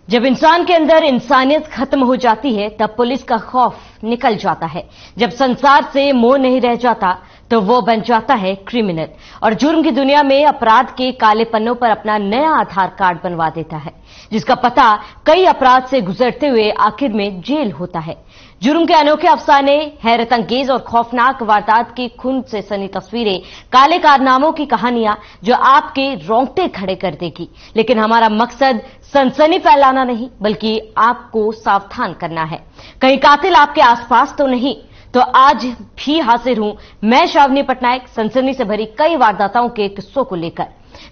जब इंसान के अंदर इंसानियत खत्म हो जाती है तब पुलिस का खौफ निकल जाता है। जब संसार से मोह नहीं रह जाता तो वो बन जाता है क्रिमिनल और जुर्म की दुनिया में अपराध के काले पन्नों पर अपना नया आधार कार्ड बनवा देता है, जिसका पता कई अपराध से गुजरते हुए आखिर में जेल होता है। जुर्म के अनोखे अफसाने, हैरत अंगेज और खौफनाक वारदात की खून से सनी तस्वीरें, काले कारनामों की कहानियां जो आपके रोंगटे खड़े कर देगी। लेकिन हमारा मकसद सनसनी फैलाना नहीं, बल्कि आपको सावधान करना है। कहीं कातिल आपके आसपास तो नहीं। तो आज भी हाजिर हूं मैं श्रावणी पटनायक, सनसनी से भरी कई वारदातों के किस्सों को लेकर,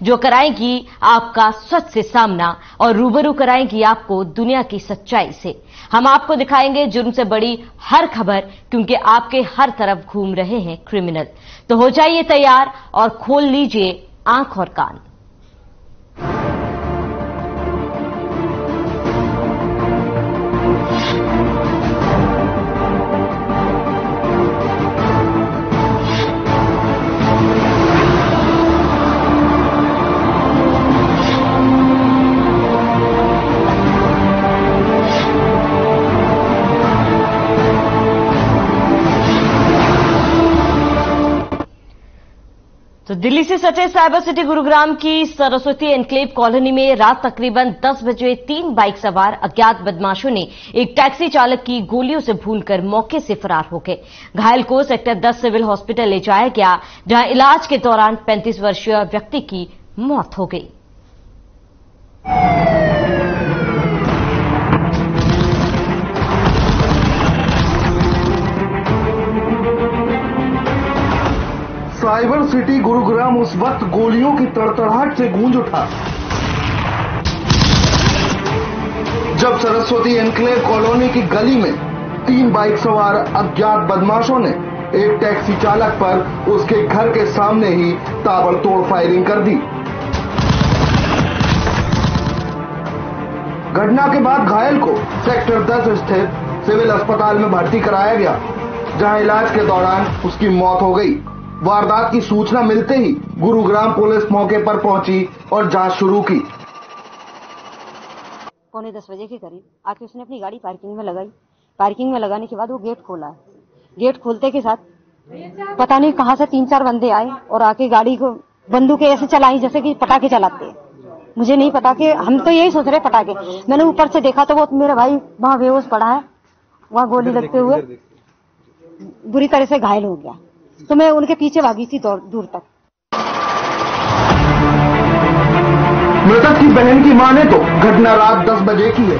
जो कराएंगी आपका सच से सामना और रूबरू कराएंगी आपको दुनिया की सच्चाई से। हम आपको दिखाएंगे जुर्म से बड़ी हर खबर, क्योंकि आपके हर तरफ घूम रहे हैं क्रिमिनल। तो हो जाइए तैयार और खोल लीजिए आंख और कान। तो दिल्ली से सटे साइबर सिटी गुरुग्राम की सरस्वती एनक्लेव कॉलोनी में रात तकरीबन 10 बजे 3 बाइक सवार अज्ञात बदमाशों ने एक टैक्सी चालक की गोलियों से भूनकर मौके से फरार हो गए। घायल को सेक्टर 10 सिविल हॉस्पिटल ले जाया गया, जहां इलाज के दौरान 35 वर्षीय व्यक्ति की मौत हो गई। साइबर सिटी गुरुग्राम उस वक्त गोलियों की तड़तड़ाहट से गूंज उठा जब सरस्वती एनक्लेव कॉलोनी की गली में 3 बाइक सवार अज्ञात बदमाशों ने एक टैक्सी चालक पर उसके घर के सामने ही ताबड़तोड़ फायरिंग कर दी। घटना के बाद घायल को सेक्टर 10 स्थित सिविल अस्पताल में भर्ती कराया गया, जहां इलाज के दौरान उसकी मौत हो गई। वारदात की सूचना मिलते ही गुरुग्राम पुलिस मौके पर पहुंची और जांच शुरू की। 9:45 बजे के करीब आके उसने अपनी गाड़ी पार्किंग में लगाई। पार्किंग में लगाने के बाद वो गेट खोला। गेट खोलते के साथ पता नहीं कहां से 3-4 बंदे आए और आके गाड़ी को बंदूकें ऐसे चलाई जैसे कि पटाखे चलाते हैं। मुझे नहीं पता कि हम तो यही सोच रहे पटाखे। मैंने ऊपर से देखा तो वो मेरा भाई वहां बेहोश पड़ा है, वहां गोली लगते हुए बुरी तरह से घायल हो गया। तो मैं उनके पीछे भागी थी दूर तक। मृतक की बहन की माने तो घटना रात 10 बजे की है,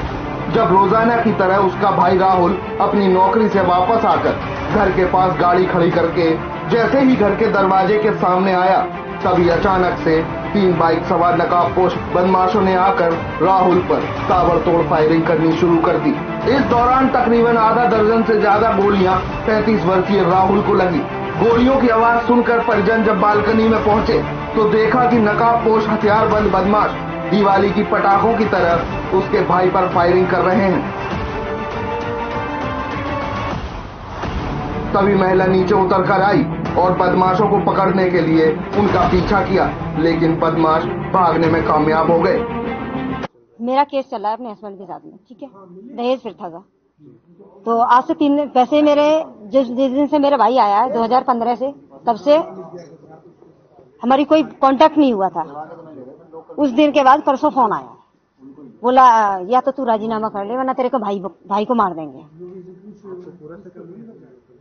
जब रोजाना की तरह उसका भाई राहुल अपनी नौकरी से वापस आकर घर के पास गाड़ी खड़ी करके जैसे ही घर के दरवाजे के सामने आया, तभी अचानक से 3 बाइक सवार नकाबपोश बदमाशों ने आकर राहुल पर ताबड़तोड़ फायरिंग करनी शुरू कर दी। इस दौरान तकरीबन आधा दर्जन से ज्यादा गोलियां 35 वर्षीय राहुल को लगी। गोलियों की आवाज सुनकर परिजन जब बालकनी में पहुंचे तो देखा कि नकाबपोश हथियारबंद बदमाश दिवाली की पटाखों की तरह उसके भाई पर फायरिंग कर रहे हैं। तभी महिला नीचे उतरकर आई और बदमाशों को पकड़ने के लिए उनका पीछा किया, लेकिन बदमाश भागने में कामयाब हो गए। मेरा केस चला है अपने हस्बैंड के साथ में, ठीक है, दहेज प्रथा का। तो आज से 3 दिन वैसे मेरे जिस दिन से मेरा भाई आया है 2015 से, तब से हमारी कोई कांटेक्ट नहीं हुआ था। उस दिन के बाद परसों फोन आया, बोला या तो तू राजीनामा कर ले वरना तेरे को भाई को मार देंगे।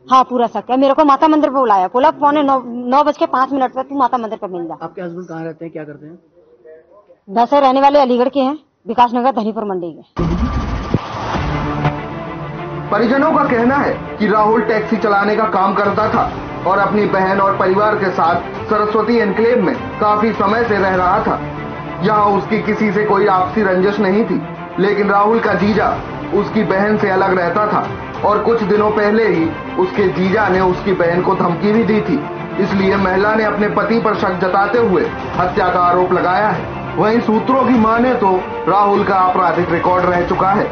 हाँ, पूरा शक है। मेरे को माता मंदिर पे बुलाया, बोला 9:05 पर तू माता मंदिर पर मिल जा। आपके हस्बैंड कहाँ रहते हैं, क्या करते हैं? वैसे रहने वाले अलीगढ़ के हैं, विकास नगर धनीपुर मंडी के। परिजनों का कहना है कि राहुल टैक्सी चलाने का काम करता था और अपनी बहन और परिवार के साथ सरस्वती एनक्लेव में काफी समय से रह रहा था। यहाँ उसकी किसी से कोई आपसी रंजिश नहीं थी, लेकिन राहुल का जीजा उसकी बहन से अलग रहता था और कुछ दिनों पहले ही उसके जीजा ने उसकी बहन को धमकी भी दी थी। इसलिए महिला ने अपने पति पर शक जताते हुए हत्या का आरोप लगाया है। वहीं सूत्रों की माने तो राहुल का आपराधिक रिकॉर्ड रह चुका है।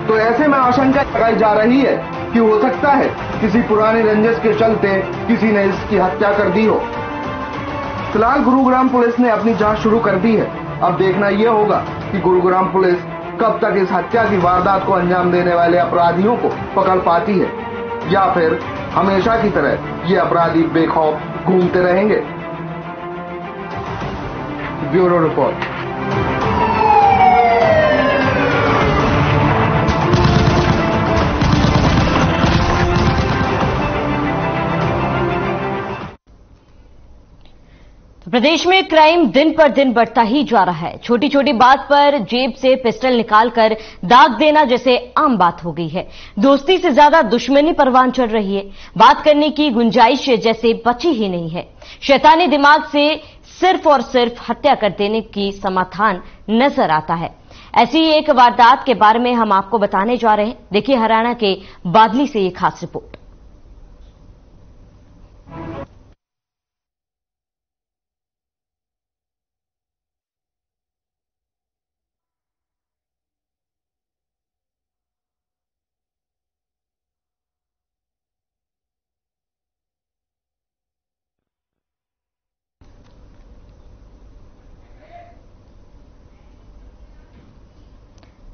तो ऐसे में आशंका लगाई जा रही है कि हो सकता है किसी पुराने रंजिश के चलते किसी ने इसकी हत्या कर दी हो। फिलहाल गुरुग्राम पुलिस ने अपनी जांच शुरू कर दी है। अब देखना यह होगा कि गुरुग्राम पुलिस कब तक इस हत्या की वारदात को अंजाम देने वाले अपराधियों को पकड़ पाती है, या फिर हमेशा की तरह ये अपराधी बेखौफ घूमते रहेंगे। Bureau report. प्रदेश में क्राइम दिन पर दिन बढ़ता ही जा रहा है। छोटी छोटी बात पर जेब से पिस्टल निकालकर दाग देना जैसे आम बात हो गई है। दोस्ती से ज्यादा दुश्मनी परवान चढ़ रही है। बात करने की गुंजाइश जैसे बची ही नहीं है। शैतानी दिमाग से सिर्फ और सिर्फ हत्या कर देने की समाधान नजर आता है। ऐसी एक वारदात के बारे में हम आपको बताने जा रहे हैं। देखिए हरियाणा के बादली से ये खास रिपोर्ट।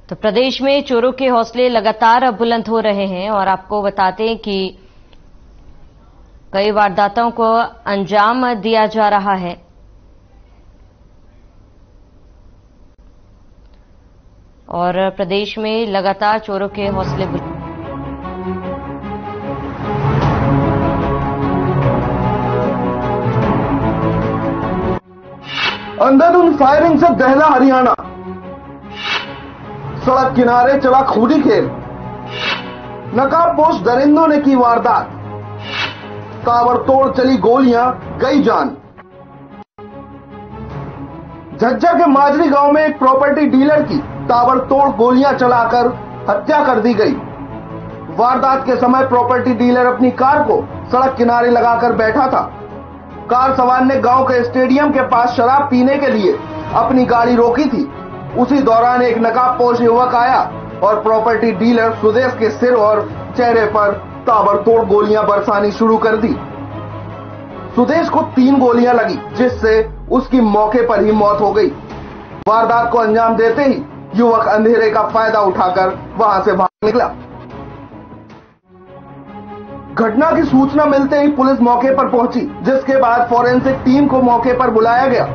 तो प्रदेश में चोरों के हौसले लगातार बुलंद हो रहे हैं और आपको बताते हैं कि कई वारदातों को अंजाम दिया जा रहा है। और प्रदेश में लगातार चोरों के हौसले बुलंद। अंधाधुंध फायरिंग से दहला हरियाणा। सड़क किनारे चला खूनी खेल। नकाबपोश दरिंदों ने की वारदात। ताबड़तोड़ चली गोलियां, गई जान। झज्जर के माजरी गांव में एक प्रॉपर्टी डीलर की ताबड़तोड़ गोलियां चलाकर हत्या कर दी गई। वारदात के समय प्रॉपर्टी डीलर अपनी कार को सड़क किनारे लगाकर बैठा था। कार सवार ने गांव के स्टेडियम के पास शराब पीने के लिए अपनी गाड़ी रोकी थी। उसी दौरान एक नकाबपोश युवक आया और प्रॉपर्टी डीलर सुदेश के सिर और चेहरे पर ताबड़तोड़ गोलियां बरसानी शुरू कर दी। सुदेश को 3 गोलियां लगी, जिससे उसकी मौके पर ही मौत हो गई। वारदात को अंजाम देते ही युवक अंधेरे का फायदा उठाकर वहां से भाग निकला। घटना की सूचना मिलते ही पुलिस मौके पर पहुंची, जिसके बाद फॉरेंसिक टीम को मौके पर बुलाया गया।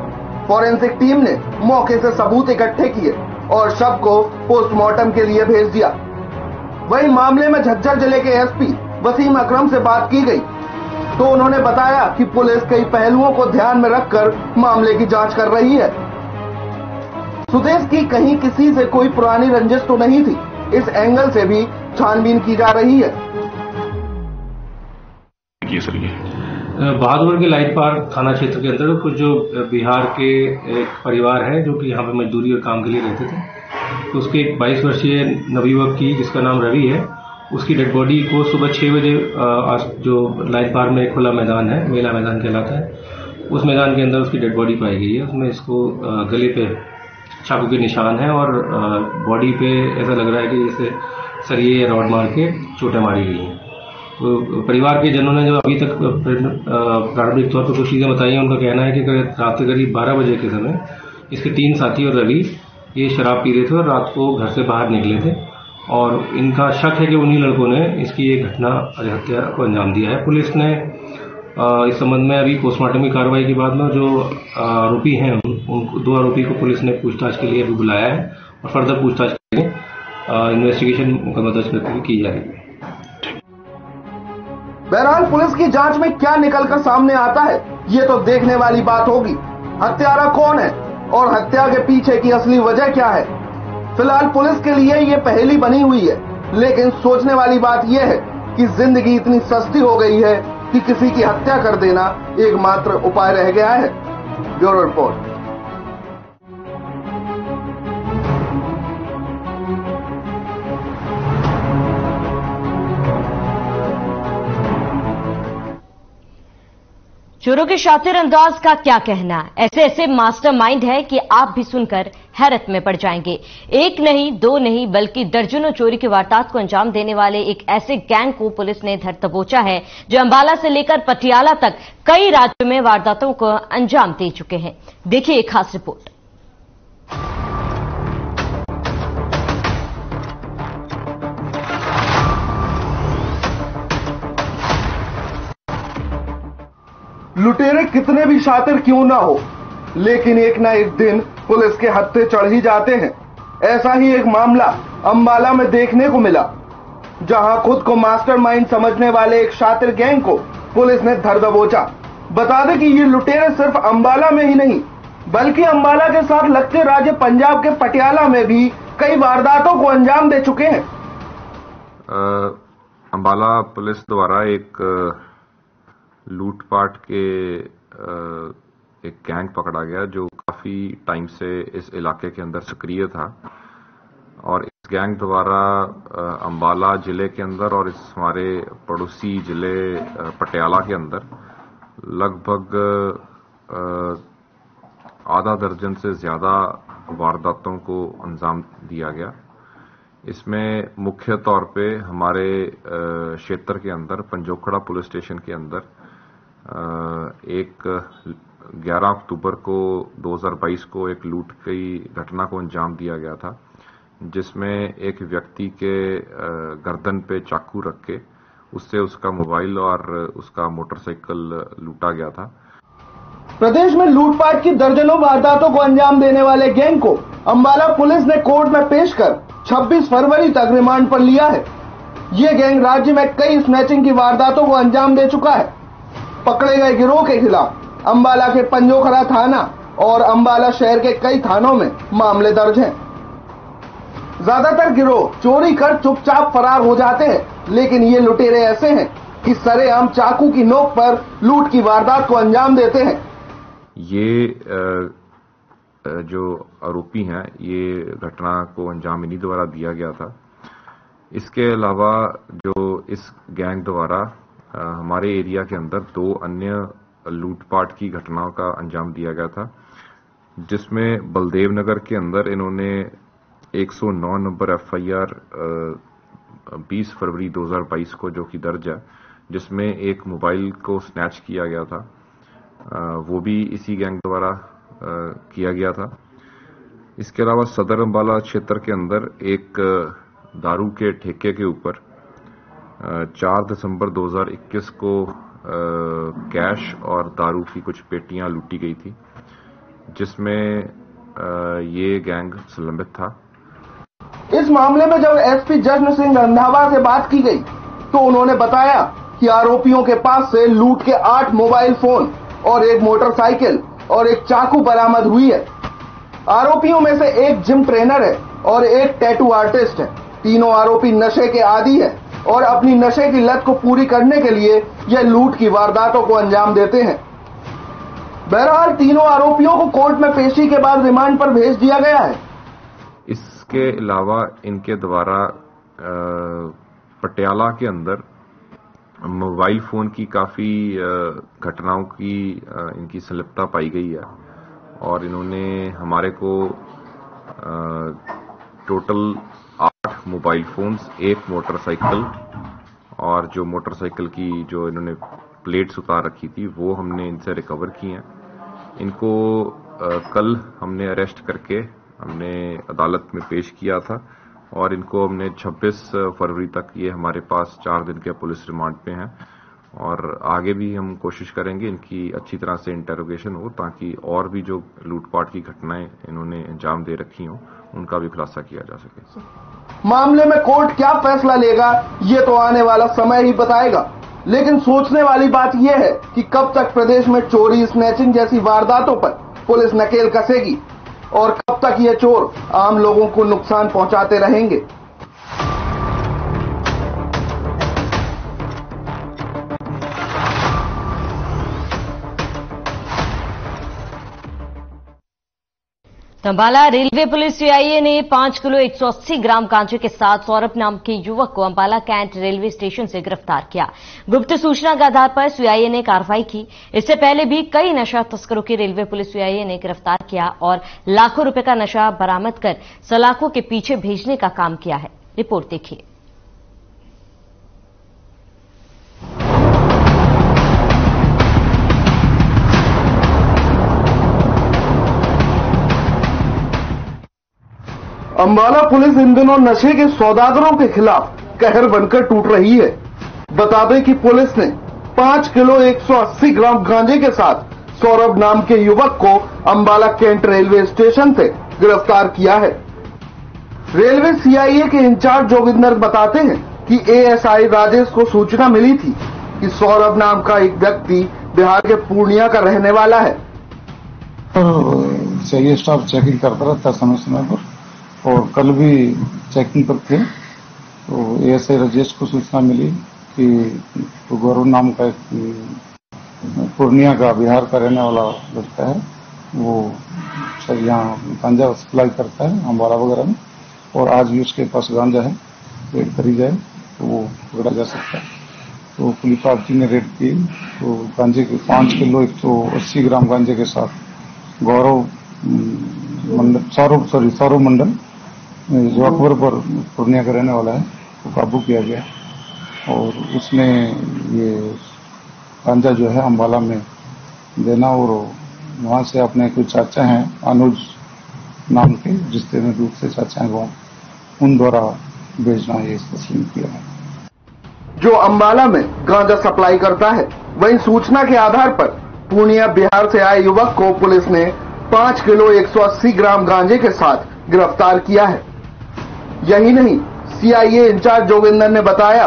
फॉरेंसिक टीम ने मौके से सबूत इकट्ठे किए और शव को पोस्टमार्टम के लिए भेज दिया। वहीं मामले में झज्जर जिले के एसपी वसीम अकरम से बात की गई तो उन्होंने बताया कि पुलिस कई पहलुओं को ध्यान में रखकर मामले की जांच कर रही है। सुदेश की कहीं किसी से कोई पुरानी रंजिश तो नहीं थी, इस एंगल से भी छानबीन की जा रही है। बहादुर के लाइट पार्क थाना क्षेत्र के अंदर कुछ जो बिहार के एक परिवार है जो कि यहाँ पे मजदूरी और काम के लिए रहते थे, तो उसके एक 22 वर्षीय नवयुवक की जिसका नाम रवि है, उसकी डेड बॉडी को सुबह 6 बजे जो लाइट पार्क में एक खुला मैदान है, मेला मैदान कहलाता है, उस मैदान के अंदर उसकी डेड बॉडी पाई गई है। उसमें इसको गले पे चाकू के निशान है और बॉडी पे ऐसा लग रहा है कि जैसे सरिये या रॉड मार के चोटें मारी गई हैं। तो परिवार के जनों ने जो अभी तक प्रारंभिक तौर पर कुछ चीज़ें बताई हैं, उनका कहना है कि रात के करीब 12 बजे के समय इसके 3 साथी और रवि ये शराब पी रहे थे और रात को घर से बाहर निकले थे और इनका शक है कि उन्हीं लड़कों ने इसकी ये घटना हत्या को अंजाम दिया है। पुलिस ने इस संबंध में अभी पोस्टमार्टम की कार्रवाई के बाद में जो आरोपी हैं उन 2 आरोपी को पुलिस ने पूछताछ के लिए अभी बुलाया है और फर्दर पूछताछ के लिए इन्वेस्टिगेशन मुकदमा दर्ज करके की जा रही है। बहरहाल पुलिस की जांच में क्या निकलकर सामने आता है, ये तो देखने वाली बात होगी। हत्यारा कौन है और हत्या के पीछे की असली वजह क्या है, फिलहाल पुलिस के लिए ये पहेली बनी हुई है। लेकिन सोचने वाली बात यह है कि जिंदगी इतनी सस्ती हो गई है कि किसी की हत्या कर देना एकमात्र उपाय रह गया है। Bureau report. चोरों के शातिर अंदाज का क्या कहना। ऐसे ऐसे मास्टरमाइंड है कि आप भी सुनकर हैरत में पड़ जाएंगे। 1 नहीं 2 नहीं बल्कि दर्जनों चोरी की वारदात को अंजाम देने वाले एक ऐसे गैंग को पुलिस ने धर दबोचा है जो अंबाला से लेकर पटियाला तक कई राज्यों में वारदातों को अंजाम दे चुके हैं। देखिए एक खास रिपोर्ट। लुटेरे कितने भी शातिर क्यों ना हो, लेकिन एक ना एक दिन पुलिस के हत्थे चढ़ ही जाते हैं। ऐसा ही एक मामला अंबाला में देखने को मिला, जहां खुद को मास्टरमाइंड समझने वाले एक शातिर गैंग को पुलिस ने धर दबोचा। बता दें कि ये लुटेरे सिर्फ अंबाला में ही नहीं, बल्कि अंबाला के साथ लगते राज्य पंजाब के पटियाला में भी कई वारदातों को अंजाम दे चुके हैं। अंबाला पुलिस द्वारा एक लूटपाट के एक गैंग पकड़ा गया जो काफी टाइम से इस इलाके के अंदर सक्रिय था, और इस गैंग द्वारा अंबाला जिले के अंदर और इस हमारे पड़ोसी जिले पटियाला के अंदर लगभग आधा दर्जन से ज्यादा वारदातों को अंजाम दिया गया। इसमें मुख्य तौर पे हमारे क्षेत्र के अंदर पंजोखड़ा पुलिस स्टेशन के अंदर एक 11 अक्टूबर को 2022 को एक लूट की घटना को अंजाम दिया गया था, जिसमें एक व्यक्ति के गर्दन पे चाकू रख के उससे उसका मोबाइल और उसका मोटरसाइकिल लूटा गया था। प्रदेश में लूटपाट की दर्जनों वारदातों को अंजाम देने वाले गैंग को अंबाला पुलिस ने कोर्ट में पेश कर 26 फरवरी तक रिमांड पर लिया है। ये गैंग राज्य में कई स्नैचिंग की वारदातों को अंजाम दे चुका है। पकड़े गए गिरोह के खिलाफ अंबाला के पंजोखड़ा थाना और अंबाला शहर के कई थानों में मामले दर्ज हैं। ज्यादातर गिरोह चोरी कर चुपचाप फरार हो जाते हैं, लेकिन ये लुटेरे ऐसे हैं कि सरेआम चाकू की नोक पर लूट की वारदात को अंजाम देते हैं। ये जो आरोपी हैं, ये घटना को अंजाम इन्हीं द्वारा दिया गया था। इसके अलावा जो इस गैंग द्वारा हमारे एरिया के अंदर 2 अन्य लूटपाट की घटनाओं का अंजाम दिया गया था, जिसमें बलदेव नगर के अंदर इन्होंने 109 नंबर FIR 20 फरवरी 2022 को जो कि दर्ज है, जिसमें एक मोबाइल को स्नैच किया गया था, वो भी इसी गैंग द्वारा किया गया था। इसके अलावा सदर अंबाला क्षेत्र के अंदर एक दारू के ठेके के ऊपर 4 दिसंबर 2021 को कैश और दारू की कुछ पेटियां लूटी गई थी, जिसमें ये गैंग संलग्न था। इस मामले में जब SP जश्न सिंह रंधावा से बात की गई तो उन्होंने बताया कि आरोपियों के पास से लूट के 8 मोबाइल फोन और एक मोटरसाइकिल और एक चाकू बरामद हुई है। आरोपियों में से एक जिम ट्रेनर है और एक टैटू आर्टिस्ट है। तीनों आरोपी नशे के आदी है और अपनी नशे की लत को पूरी करने के लिए यह लूट की वारदातों को अंजाम देते हैं। बहरहाल तीनों आरोपियों को कोर्ट में पेशी के बाद रिमांड पर भेज दिया गया है। इसके अलावा इनके द्वारा पटियाला के अंदर मोबाइल फोन की काफी घटनाओं की इनकी संलिप्तता पाई गई है, और इन्होंने हमारे को टोटल 8 मोबाइल फोन्स, 1 मोटरसाइकिल, और जो मोटरसाइकिल की जो इन्होंने प्लेट्स उतार रखी थी वो हमने इनसे रिकवर की हैं। इनको कल हमने अरेस्ट करके हमने अदालत में पेश किया था, और इनको हमने 26 फरवरी तक ये हमारे पास 4 दिन के पुलिस रिमांड पे हैं, और आगे भी हम कोशिश करेंगे इनकी अच्छी तरह से इंटेरोगेशन हो, ताकि और भी जो लूटपाट की घटनाएं इन्होंने अंजाम दे रखी हों उनका भी खुलासा किया जा सके। मामले में कोर्ट क्या फैसला लेगा ये तो आने वाला समय ही बताएगा, लेकिन सोचने वाली बात यह है कि कब तक प्रदेश में चोरी, स्नैचिंग जैसी वारदातों पर पुलिस नकेल कसेगी और कब तक ये चोर आम लोगों को नुकसान पहुंचाते रहेंगे। अंबाला रेलवे पुलिस सीआईए ने 5 किलो 180 ग्राम गांजे के साथ सौरभ नाम के युवक को अंबाला कैंट रेलवे स्टेशन से गिरफ्तार किया। गुप्त सूचना के आधार पर सीआईए ने कार्रवाई की। इससे पहले भी कई नशा तस्करों की रेलवे पुलिस सीआईए ने गिरफ्तार किया और लाखों रुपए का नशा बरामद कर सलाखों के पीछे भेजने का काम किया है। रिपोर्ट देखिए। अंबाला पुलिस इन दिनों नशे के सौदागरों के खिलाफ कहर बनकर टूट रही है। बता दें कि पुलिस ने 5 किलो 180 ग्राम गांजे के साथ सौरभ नाम के युवक को अंबाला कैंट रेलवे स्टेशन से गिरफ्तार किया है। रेलवे सीआईए के इंचार्ज जोगिंदर बताते हैं कि एएसआई राजेश को सूचना मिली थी कि सौरभ नाम का एक व्यक्ति बिहार के पूर्णिया का रहने वाला है। सीआईए स्टाफ चेकिंग करता रहता समय समय पर और कल भी चेकिंग पर थे तो एएसआई राजेश को सूचना मिली कि गौरव नाम का एक पूर्णिया का बिहार का रहने वाला लड़का है, वो सर यहाँ गांजा सप्लाई करता है अम्बाला वगैरह में और आज भी उसके पास गांजा है, रेड करी जाए तो वो पकड़ा जा सकता है। तो पुलिस पार्टी ने रेड की तो गांजे के 5 किलो 180 ग्राम गांजे के साथ गौरव मंडल सौरभ मंडल जो अकबरपुर पूर्णिया का रहने वाला है वो काबू किया गया और उसने ये गांजा जो है अम्बाला में देना और वहां से अपने कुछ चाचा हैं अनुज नाम के रिश्ते में दूसरे चाचा हैं वो उन द्वारा भेजना ये तस्लीम किया है। जो अम्बाला में गांजा सप्लाई करता है वहीं सूचना के आधार पर पूर्णिया बिहार से आए युवक को पुलिस ने 5 किलो 180 ग्राम गांजे के साथ गिरफ्तार किया है। यही नहीं, सीआईए इंचार्ज जोगिंदर ने बताया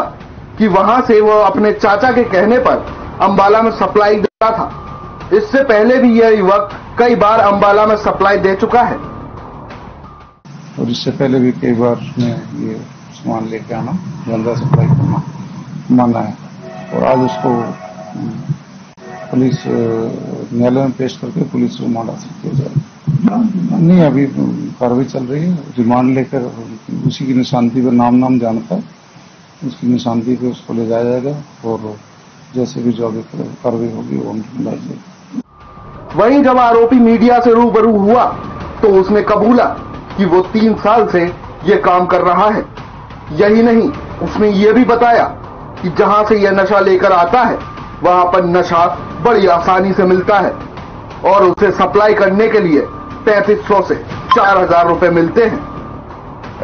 कि वहां से वो अपने चाचा के कहने पर अंबाला में सप्लाई देता था। इससे पहले भी यह युवक कई बार अंबाला में सप्लाई दे चुका है और इससे पहले भी कई बार में ये सामान लेके आना गांजा सप्लाई करना माना है और आज उसको पुलिस न्यायालय में पेश करके पुलिस रिमांड हासिल किया जाएगा। नहीं, अभी कार्रवाई चल रही है, रिमांड लेकर उसी की निशानदी पर नाम जानता है उसकी निशानदी पे उसको ले जाया जाएगा और जैसे भी जो आगे कार्रवाई होगी वो लाई जाएगी। वहीं जब आरोपी मीडिया से रूबरू हुआ तो उसने कबूला कि वो 3 साल से ये काम कर रहा है। यही नहीं, उसने ये भी बताया कि जहां से यह नशा लेकर आता है वहां पर नशा बड़ी आसानी से मिलता है और उसे सप्लाई करने के लिए 3500 से 4000 रुपए मिलते हैं।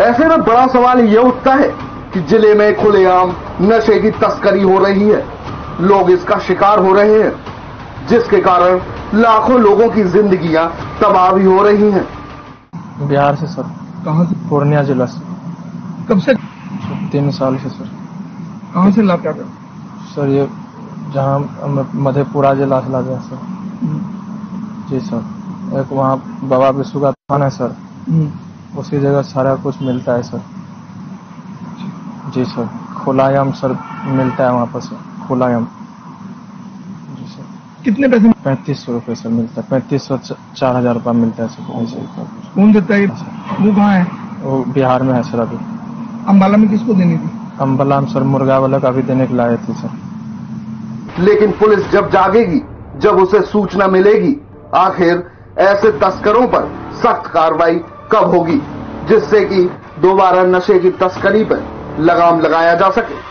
ऐसे में बड़ा सवाल यह उठता है कि जिले में खुलेआम नशे की तस्करी हो रही है, लोग इसका शिकार हो रहे हैं, जिसके कारण लाखों लोगों की जिंदगियां तबाह भी हो रही हैं। बिहार से सर। कहाँ से? पूर्णिया जिला से। कब से? 3 साल से सर। कहाँ से लाता था सर? ये जहाँ मधेपुरा जिला से लाते हैं सर। जी सर। एक वहाँ बाबा विष्णु का थाना है सर, उसी जगह सारा कुछ मिलता है सर। जी सर। खुलायाम सर मिलता है वहाँ पर सर, खुलायाम। जी सर। कितने पैसे? 3500 रुपये सर मिलता है, 3500 4000 रुपये मिलता है सर। कौन देता है? वो कहाँ है? वो बिहार में है सर। अभी अम्बाला में किसको देनी थी? अम्बाला में सर मुर्गा वाला का भी देने के लाए थे सर। लेकिन पुलिस जब जागेगी, जब उसे सूचना मिलेगी, आखिर ऐसे तस्करों पर सख्त कार्रवाई कब होगी जिससे कि दोबारा नशे की तस्करी पर लगाम लगाया जा सके।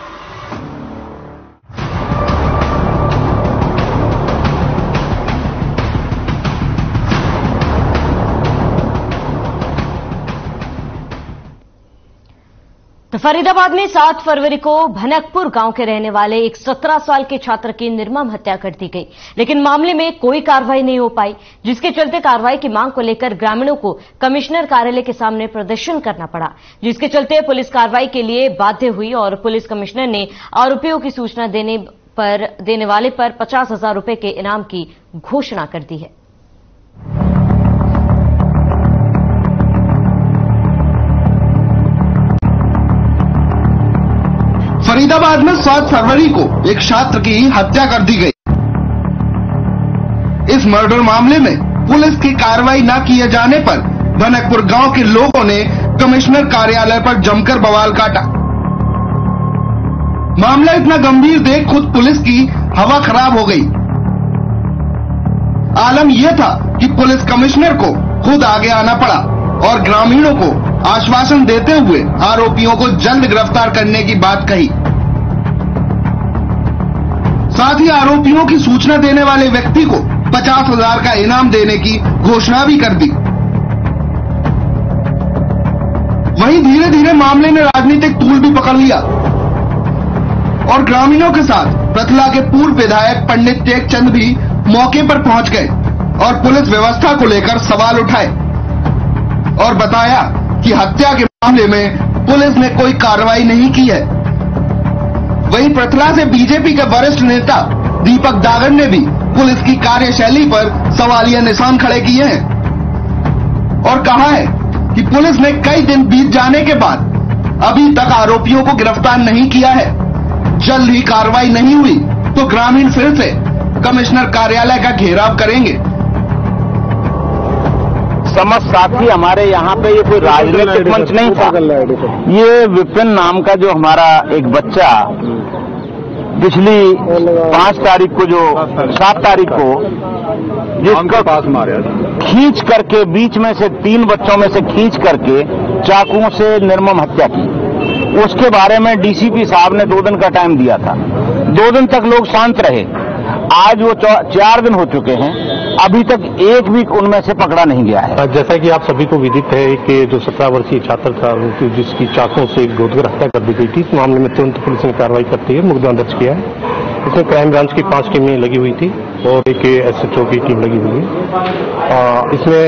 तो फरीदाबाद में 7 फरवरी को भनकपुर गांव के रहने वाले एक 17 साल के छात्र की निर्मम हत्या कर दी गई, लेकिन मामले में कोई कार्रवाई नहीं हो पाई, जिसके चलते कार्रवाई की मांग को लेकर ग्रामीणों को कमिश्नर कार्यालय के सामने प्रदर्शन करना पड़ा, जिसके चलते पुलिस कार्रवाई के लिए बाध्य हुई और पुलिस कमिश्नर ने आरोपियों की सूचना देने वाले पर 50,000 रुपए के इनाम की घोषणा कर दी है। फरीदाबाद में 7 फरवरी को एक छात्र की हत्या कर दी गई। इस मर्डर मामले में पुलिस की कार्रवाई न किए जाने पर भनकपुर गांव के लोगों ने कमिश्नर कार्यालय पर जमकर बवाल काटा। मामला इतना गंभीर देख खुद पुलिस की हवा खराब हो गई। आलम यह था कि पुलिस कमिश्नर को खुद आगे आना पड़ा और ग्रामीणों को आश्वासन देते हुए आरोपियों को जल्द गिरफ्तार करने की बात कही। साथ ही आरोपियों की सूचना देने वाले व्यक्ति को 50,000 का इनाम देने की घोषणा भी कर दी। वहीं धीरे धीरे मामले ने राजनीतिक तूल भी पकड़ लिया। और ग्रामीणों के साथ प्रथला के पूर्व विधायक पंडित टेकचंद भी मौके पर पहुंच गए और पुलिस व्यवस्था को लेकर सवाल उठाए और बताया कि हत्या के मामले में पुलिस ने कोई कार्रवाई नहीं की है। वहीं प्रथला से बीजेपी के वरिष्ठ नेता दीपक दागर ने भी पुलिस की कार्यशैली पर सवालिया निशान खड़े किए हैं और कहा है कि पुलिस ने कई दिन बीत जाने के बाद अभी तक आरोपियों को गिरफ्तार नहीं किया है। जल्द ही कार्रवाई नहीं हुई तो ग्रामीण फिर से कमिश्नर कार्यालय का घेराव करेंगे। समझ साथी, हमारे यहाँ पे ये कोई राजनीतिक मंच नहीं था। ये विपिन नाम का जो हमारा एक बच्चा पिछली 5 तारीख को, जो 7 तारीख को जिसका पास मारा, खींच करके बीच में से 3 बच्चों में से खींच करके चाकुओं से निर्मम हत्या की। उसके बारे में डीसीपी साहब ने 2 दिन का टाइम दिया था। 2 दिन तक लोग शांत रहे। आज वो 4 दिन हो चुके हैं, अभी तक एक भी उनमें से पकड़ा नहीं गया है। जैसा कि आप सभी को विदित है कि जो 17 वर्षीय छात्र था जिसकी चाकुओं से गोदगर हत्या कर दी गई थी, इस मामले में तुरंत पुलिस ने कार्रवाई करते हुए मुकदमा दर्ज किया है। इसमें क्राइम ब्रांच की 5 टीमें लगी हुई थी और एक एसएचओ की टीम लगी हुई है। इसमें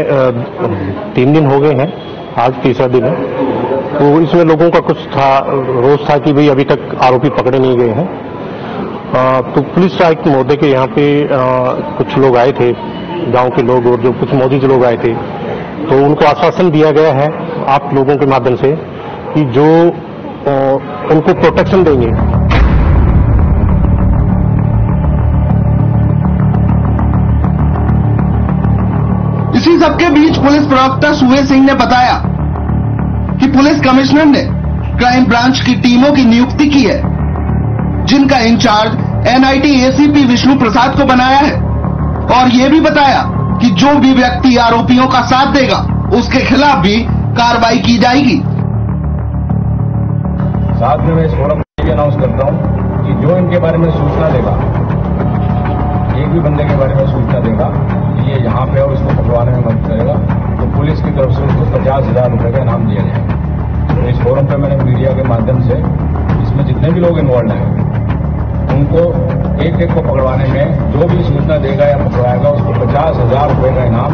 3 दिन हो गए हैं, आज तीसरा दिन है। तो इसमें लोगों का कुछ था, रोष था कि भाई अभी तक आरोपी पकड़े नहीं गए हैं। तो पुलिस आयुक्त महोदय के यहाँ पे कुछ लोग आए थे, गांव के लोग, और जो कुछ मोदी लोग आए थे, तो उनको आश्वासन दिया गया है आप लोगों के माध्यम से कि जो उनको प्रोटेक्शन देंगे। इसी सबके बीच पुलिस प्रवक्ता सुहे सिंह ने बताया कि पुलिस कमिश्नर ने क्राइम ब्रांच की टीमों की नियुक्ति की है, जिनका इंचार्ज एनआईटी एसीपी विष्णु प्रसाद को बनाया है, और ये भी बताया कि जो भी व्यक्ति आरोपियों का साथ देगा उसके खिलाफ भी कार्रवाई की जाएगी। साथ में मैं इस फोरम में अनाउंस करता हूं कि जो इनके बारे में सूचना देगा, एक भी बंदे के बारे में सूचना देगा ये यहाँ पे और इसको पकड़वाने में मदद करेगा, तो पुलिस की तरफ से उसको 50,000 रुपए का इनाम दिया जाएगा। तो इस फोरम पे मैंने मीडिया के माध्यम से इसमें जितने भी लोग इन्वॉल्व हैं उनको एक को पकड़वाने में जो भी सूचना देगा या पकड़वाएगा उसको 50,000 रुपए का इनाम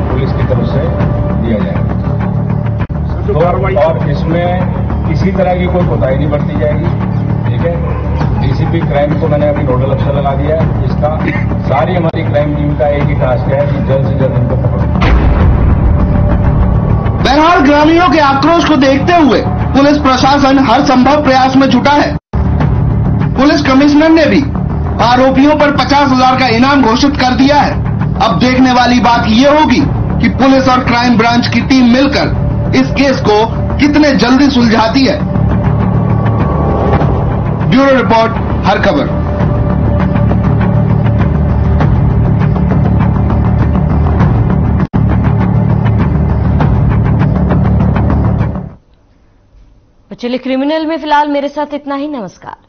पुलिस की तरफ से दिया जाएगा। तो और इसमें किसी तरह की कोई कोताही नहीं बरती जाएगी, ठीक है। डीसीपी क्राइम को मैंने अभी नोडल अफसर लगा दिया है। इसका सारी हमारी क्राइम टीम का एक ही टास्क है कि जल्द से जल्द इनको पकड़ो। बहरहाल ग्रामीणों के आक्रोश को देखते हुए पुलिस प्रशासन हर संभव प्रयास में जुटा है। पुलिस कमिश्नर ने भी आरोपियों पर 50,000 का इनाम घोषित कर दिया है। अब देखने वाली बात ये होगी कि पुलिस और क्राइम ब्रांच की टीम मिलकर इस केस को कितने जल्दी सुलझाती है। ब्यूरो रिपोर्ट, हर खबर। चलिए, क्रिमिनल में फिलहाल मेरे साथ इतना ही। नमस्कार।